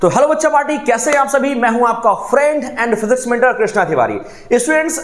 तो हेलो बच्चा पार्टी, कैसे हैं आप सभी। मैं हूं आपका friend and physics mentor Krishna Tiwari. Students,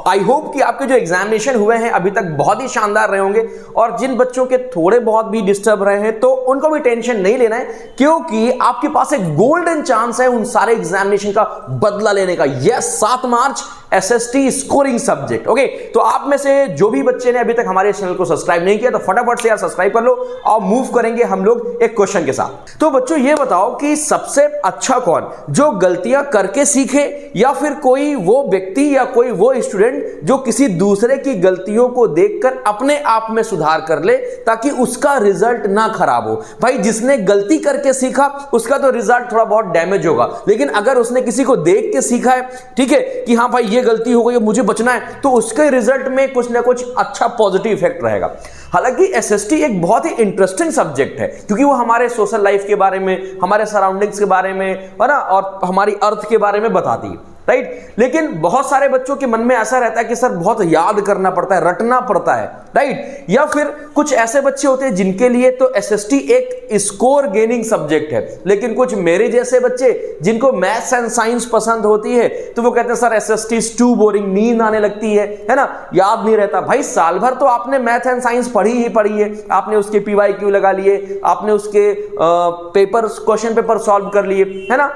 I hope कि आपके जो एग्जामिनेशन हुए हैं अभी तक बहुत ही शानदार रहे होंगे, और जिन बच्चों के थोड़े बहुत भी डिस्टर्ब रहे हैं तो उनको भी टेंशन नहीं लेना है, क्योंकि आपके पास एक गोल्डन चांस है उन सारे एग्जामिनेशन का बदला लेने का। यस, 7 मार्च एसएसटी स्कोरिंग सब्जेक्ट। ओके, तो आप में से जो भी बच्चे ने अभी तक हमारे चैनल को सब्सक्राइब नहीं किया तो फटाफट से यार सब्सक्राइब कर लो और मूव करेंगे हम लोग एक क्वेश्चन के साथ। तो बच्चों ये बताओ कि सबसे अच्छा कौन, जो गलतियां करके सीखे या फिर कोई वो व्यक्ति या कोई वो स्टूडेंट जो किसी दूसरे की गलतियों को देखकर अपने आप में सुधार कर ले ताकि उसका रिजल्ट ना खराब हो। भाई जिसने गलती करके सीखा उसका तो रिजल्ट थोड़ा बहुत डैमेज होगा, लेकिन अगर उसने किसी को देख के सीखा है, ठीक है, कि हाँ भाई ये गलती हो गई मुझे बचना है, तो उसके रिजल्ट में कुछ ना कुछ अच्छा पॉजिटिव इफेक्ट रहेगा। हालांकि एसएसटी एक बहुत ही इंटरेस्टिंग सब्जेक्ट है क्योंकि वो हमारे सोशल लाइफ के बारे में, हमारे सराउंडिंग्स के बारे में, है ना, और हमारी अर्थ के बारे में बताती है, राइट। लेकिन बहुत सारे बच्चों के मन में ऐसा रहता है कि सर बहुत याद करना पड़ता है, रटना पड़ता है, राइट। या फिर कुछ ऐसे बच्चे होते हैं जिनके लिए तो एसएसटी एक स्कोर गेनिंग सब्जेक्ट है, लेकिन कुछ मेरे जैसे बच्चे जिनको मैथ्स एंड साइंस पसंद होती है तो वो कहते हैं sir SST is too boring, नींद आने लगती है ना, याद नहीं रहता। भाई साल भर तो आपने मैथ एंड साइंस पढ़ी ही पढ़ी है, आपने उसके पीवाईक्यू लगा लिए, आपने उसके पेपर क्वेश्चन पेपर सॉल्व कर लिए, है ना।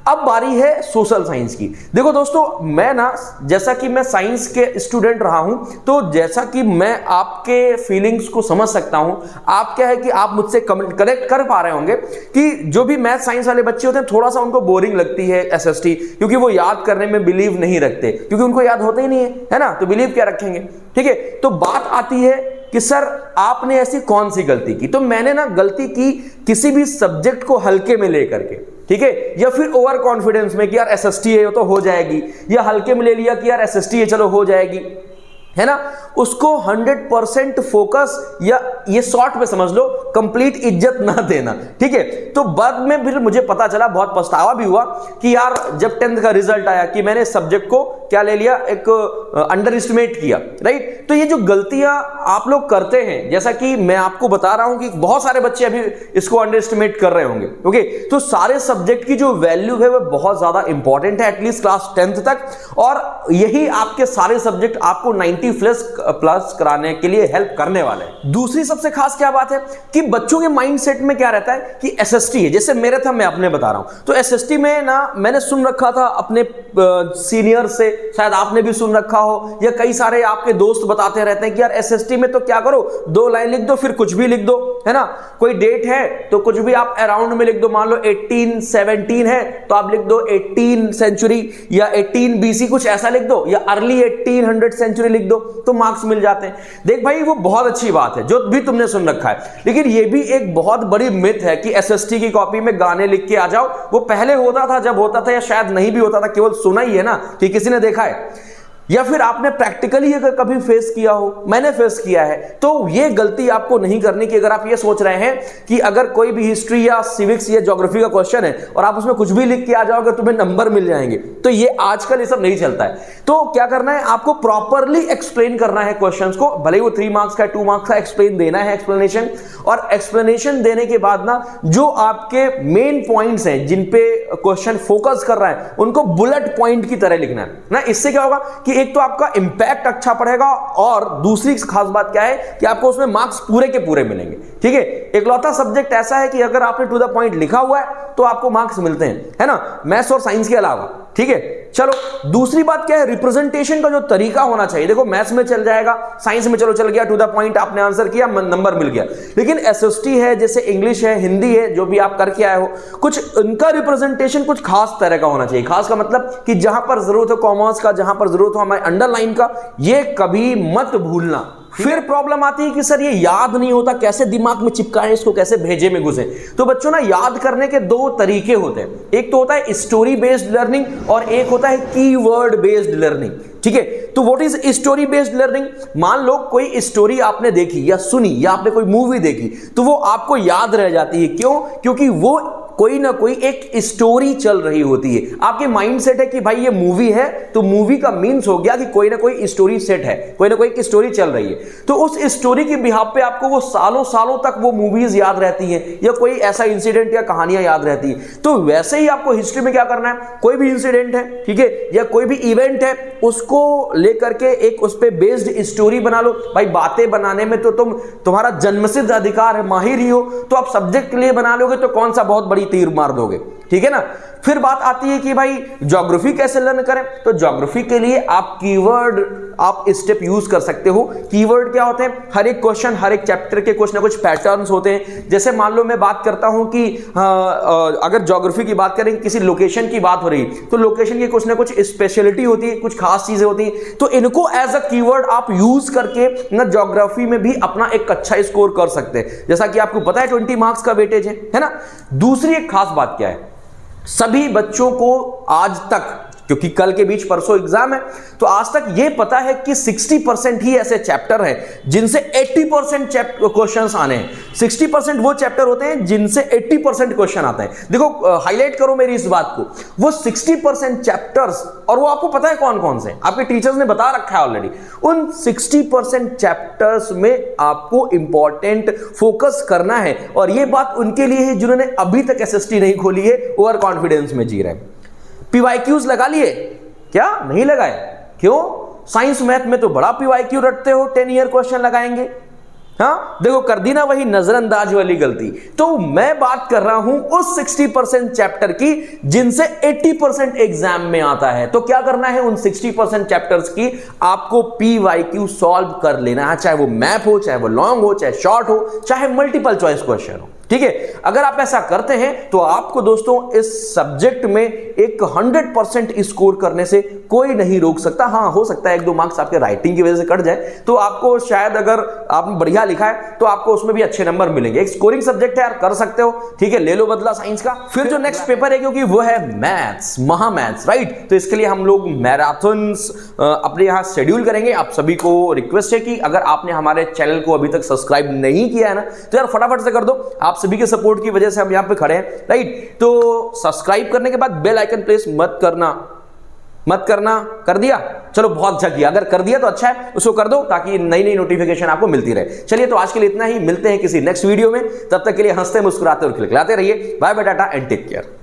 अब बारी है सोशल साइंस की। देखो दोस्तों, मैं ना, जैसा कि मैं साइंस के स्टूडेंट रहा हूं, तो जैसा कि मैं आपके फीलिंग्स को समझ सकता हूं, आप क्या है कि आप मुझसे कनेक्ट कर पा रहे होंगे कि जो भी मैथ साइंस वाले बच्चे होते हैं थोड़ा सा उनको बोरिंग लगती है एसएसटी, क्योंकि वो याद करने में बिलीव नहीं रखते, क्योंकि उनको याद होता ही नहीं है ना, तो बिलीव क्या रखेंगे, ठीक है। तो बात आती है कि सर आपने ऐसी कौन सी गलती की। तो मैंने ना गलती की किसी भी सब्जेक्ट को हल्के में लेकर के, ठीक है, या फिर ओवर कॉन्फिडेंस में कि यार एसएसटी है तो हो जाएगी, या हल्के में ले लिया कि यार एसएसटी है चलो हो जाएगी, है ना। उसको 100% फोकस या ये शॉर्ट में समझ लो कंप्लीट इज्जत ना देना, ठीक है। तो बाद में फिर मुझे पता चला, बहुत पछतावा भी हुआ कि यार जब 10th का रिजल्ट आया कि मैंने सब्जेक्ट को क्या ले लिया, एक अंडर एस्टिमेट किया, राइट। तो ये जो गलतियां आप लोग करते हैं, जैसा कि मैं आपको बता रहा हूं कि बहुत सारे बच्चे अभी इसको अंडर एस्टिमेट कर रहे होंगे, ओके। तो सारे सब्जेक्ट की जो वैल्यू है वो बहुत ज्यादा इंपॉर्टेंट है, एटलीस्ट क्लास 10th तक, और यही आपके सारे सब्जेक्ट आपको 90+ कराने के लिए हेल्प करने वाले हैं। दूसरी सबसे खास क्या बात है कि बच्चों के माइंडसेट में क्या रहता है कि एसएसटी है, जैसे मेरे था, मैं अपने बता रहा हूं, तो एसएसटी में ना मैंने सुन रखा था अपने सीनियर से, शायद आपने भी सुन रखा हो, या कई सारे आपके दोस्त बताते रहते हैं कि यार एसएसटी में तो क्या करो, 2 लाइन लिख दो, फिर कुछ भी लिख दो, है ना। कोई डेट है तो कुछ भी आप अराउंड में लिख दो, मान लो 1817 है तो आप लिख दो 18 सेंचुरी या 18 बीसी, कुछ ऐसा लिख दो, या अर्ली 1800 सेंचुरी लिख दो, तो मार्क्स मिल जाते हैं। देख भाई वो बहुत अच्छी बात है जो भी तुमने सुन रखा है, लेकिन ये भी एक बहुत बड़ी मिथ है कि एसएसटी की कॉपी में गाने लिख के आ जाओ। वो पहले होता था, जब होता था, या शायद नहीं भी होता था, केवल सुना ही है ना कि किसी ने देखा है, या फिर आपने प्रैक्टिकली अगर कभी फेस किया हो, मैंने फेस किया है। तो ये गलती आपको नहीं करनी कि अगर आप ये सोच रहे हैं कि अगर कोई भी हिस्ट्री या सिविक्स या ज्योग्राफी का क्वेश्चन है और आप उसमें कुछ भी लिख के आ जाओगे तुम्हें नंबर मिल जाएंगे, तो ये आजकल ये सब नहीं चलता है। तो क्या करना है, आपको प्रॉपरली एक्सप्लेन करना है क्वेश्चंस को, भले ही वो 3 मार्क्स का 2 मार्क्स का एक्सप्लेन देना है, एक्सप्लेनेशन। और एक्सप्लेनेशन देने के बाद ना जो आपके मेन पॉइंट्स हैं जिन पे क्वेश्चन फोकस कर रहा है उनको बुलेट पॉइंट की तरह लिखना है ना। इससे क्या होगा कि एक तो आपका इंपैक्ट अच्छा पड़ेगा, और दूसरी खास बात क्या है कि आपको उसमें मार्क्स पूरे के पूरे मिलेंगे, ठीक है। इकलौता सब्जेक्ट ऐसा है कि अगर आपने टू द पॉइंट लिखा हुआ है तो आपको मार्क्स मिलते हैं, है ना, मैथ्स और साइंस के अलावा, ठीक है। चलो दूसरी बात क्या है, रिप्रेजेंटेशन का जो तरीका होना चाहिए। देखो मैथ्स में चल जाएगा, साइंस में चलो चल गया, टू द पॉइंट आपने आंसर किया, नंबर मिल गया। लेकिन एसएसटी है, जैसे इंग्लिश है, हिंदी है, जो भी आप करके आए हो, कुछ उनका रिप्रेजेंटेशन कुछ खास तरह का होना चाहिए। खास का मतलब कि जहां पर जरूरत हो कॉमर्स का, जहां पर जरूरत हो हमारे अंडरलाइन का, ये कभी मत भूलना। फिर प्रॉब्लम आती है कि सर ये याद नहीं होता, कैसे दिमाग में चिपकाएं इसको, कैसे भेजे में घुसे। तो बच्चों ना याद करने के 2 तरीके होते हैं, एक तो होता है स्टोरी बेस्ड लर्निंग और एक होता है कीवर्ड बेस्ड लर्निंग, ठीक है। तो what is story based learning? मान लो कोई स्टोरी आपने देखी या सुनी, या आपने कोई मूवी देखी, तो वो आपको याद रह जाती है। क्यों? क्योंकि वो कोई ना कोई एक स्टोरी चल रही होती है। आपके माइंड सेट है कि भाई ये मूवी है, तो मूवी का मीन्स हो गया कि कोई ना कोई स्टोरी सेट है, कोई ना कोई एक स्टोरी चल रही है। तो उस स्टोरी के बिहाफ पे आपको वो सालों सालों तक वो मूवीज याद रहती हैं, या कोई ऐसा इंसिडेंट या कहानियां याद रहती हैं। तो वैसे ही आपको हिस्ट्री में क्या करना है, कोई भी इंसिडेंट है, ठीक है, या कोई भी इवेंट है, उसको लेकर के एक उस पे बेस्ड स्टोरी बना लो। भाई बातें बनाने में तो तुम्हारा जन्मसिद्ध अधिकार है, माहिर ही हो, तो आप सब्जेक्ट के लिए बना लोगे तो कौन सा बहुत बड़ी तीर मार दोगे, ठीक है ना। फिर बात आती है कि भाई ज्योग्राफी कैसे लर्न करें। तो ज्योग्राफी के लिए आप कीवर्ड, आप स्टेप यूज कर सकते हो। कीवर्ड क्या होते हैं, हर एक क्वेश्चन, हर एक चैप्टर के कुछ ना कुछ पैटर्न्स होते हैं। जैसे मान लो मैं बात करता हूं कि अगर ज्योग्राफी की बात करें, किसी लोकेशन की बात हो रही, तो लोकेशन की कुछ ना कुछ स्पेशलिटी होती है, कुछ खास चीजें होती हैं। तो इनको एज अ कीवर्ड आप यूज करके ना ज्योग्राफी में भी अपना एक अच्छा स्कोर कर सकते हैं। जैसा कि आपको पता है 20 मार्क्स का वेटेज है ना। दूसरी एक खास बात क्या है, सभी बच्चों को आज तक, क्योंकि कल के बीच परसों एग्जाम है, तो आज तक यह पता है कि 60% ही ऐसे चैप्टर हैं जिनसे 80% क्वेश्चंस आने हैं। 60% वो चैप्टर होते हैं जिनसे 80% क्वेश्चन आते हैं। देखो हाईलाइट करो मेरी इस बात को, वो 60% चैप्टर्स, और वो आपको पता है कौन कौन से, आपके टीचर्स ने बता रखा है ऑलरेडी। उन 60% चैप्टर्स में आपको इंपॉर्टेंट फोकस करना है, और यह बात उनके लिए है जिन्होंने अभी तक एसएसटी नहीं खोली है, ओवर कॉन्फिडेंस में जी रहे हैं। पीवाईक्यूज लगा लिए क्या, नहीं लगाए, क्यों? साइंस मैथ में तो बड़ा पीवाईक्यू रटते हो, 10 ईयर क्वेश्चन लगाएंगे। हाँ देखो, कर दी ना वही नजरअंदाज वाली गलती। तो मैं बात कर रहा हूं उस 60% चैप्टर की जिनसे 80% एग्जाम में आता है। तो क्या करना है, उन 60% चैप्टर्स की आपको पीवाईक्यू सॉल्व कर लेना है, चाहे वो मैप हो, चाहे वो लॉन्ग हो, चाहे शॉर्ट हो, चाहे मल्टीपल चॉइस क्वेश्चन हो, ठीक है। अगर आप ऐसा करते हैं तो आपको दोस्तों इस सब्जेक्ट में एक 100% स्कोर करने से कोई नहीं रोक सकता। हाँ, हो सकता है 1-2 मार्क्स आपके राइटिंग की वजह से कट जाए, तो आपको शायद, अगर आपने बढ़िया लिखा है तो आपको उसमें भी अच्छे नंबर मिलेंगे। एक स्कोरिंग सब्जेक्ट है यार, कर सकते हो, ठीक है, ले लो बदला साइंस का। फिर जो नेक्स्ट पेपर है, क्योंकि वो है मैथ्स, महा मैथ्स, राइट। तो इसके लिए हम लोग मैराथन्स अपने यहां शेड्यूल करेंगे। आप सभी को रिक्वेस्ट है कि अगर आपने हमारे चैनल को अभी तक सब्सक्राइब नहीं किया है ना, तो यार फटाफट से कर दो। आप सभी के सपोर्ट की वजह से हम यहां पे खड़े हैं, राइट। तो सब्सक्राइब करने के बाद बेल आइकन प्रेस मत करना, कर दिया, चलो बहुत अच्छा किया। अगर कर दिया तो अच्छा है, उसको कर दो ताकि नई नई नोटिफिकेशन आपको मिलती रहे। चलिए, तो आज के लिए इतना ही, मिलते हैं किसी नेक्स्ट वीडियो में। तब तक के लिए हंसते मुस्कुराते और खिलखिलाते रहिए। Bye bye, tata and take care.